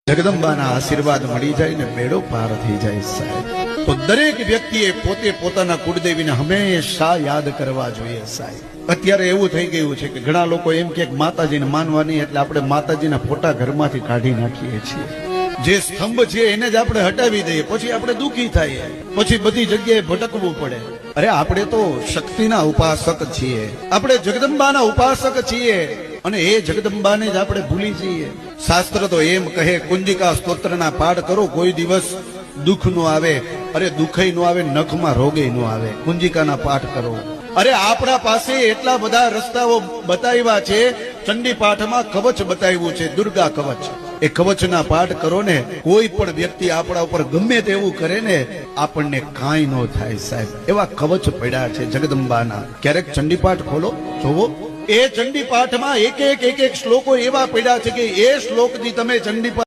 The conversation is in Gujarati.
જગદંબાના આશીર્વાદ મળી જાય ને બેડો પાર થઈ જાય સાહેબ. તો દરેક વ્યક્તિએ પોતે પોતાના કુળદેવીને હંમેશા યાદ કરવા જોઈએ સાહેબ. અત્યારે એવું થઈ ગયું છે કે ઘણા લોકો એમ કે માતાજીને માનવા નહીં એટલે આપણે માતાજીના ફોટા ઘરમાંથી કાઢી નાખીએ છીએ. જે સ્તંભ છે એને જ આપણે હટાવી દઈએ, પછી આપણે દુઃખી થઈએ, પછી બધી જગ્યાએ ભટકવું પડે. અરે આપણે તો શક્તિના ઉપાસક છીએ, આપણે જગદંબાના ઉપાસક છીએ અને એ જગદંબાને જ આપણે ભૂલી જઈએ. શાસ્ત્ર તો એમ કહે કુંજિકા સ્તોત્રના પાઠ કરો, કોઈ દિવસ દુઃખ નો આવે. અરે દુઃખય નો આવે, નખમાં રોગે નો આવે. કુંજિકાના પાઠ કરો. અરે આપણા પાસે એટલા બધા રસ્તાઓ બતાવ્યા છે. ચંડી પાઠમાં કવચ બતાવ્યું છે, દુર્ગા કવચ. એ કવચના પાઠ કરો ને, કોઈ પણ વ્યક્તિ આપણા ઉપર ગમે તેવું કરે ને, આપણને કાંઈ ન થાય સાહેબ. એવા કવચ પડ્યા છે જગદંબાના. ક્યારેક ચંડી પાઠ ખોલો, જોવો. એ ચંડી પાઠમાં એક એક શ્લોકો એવા પડ્યા છે કે એ શ્લોકથી તમે ચંડી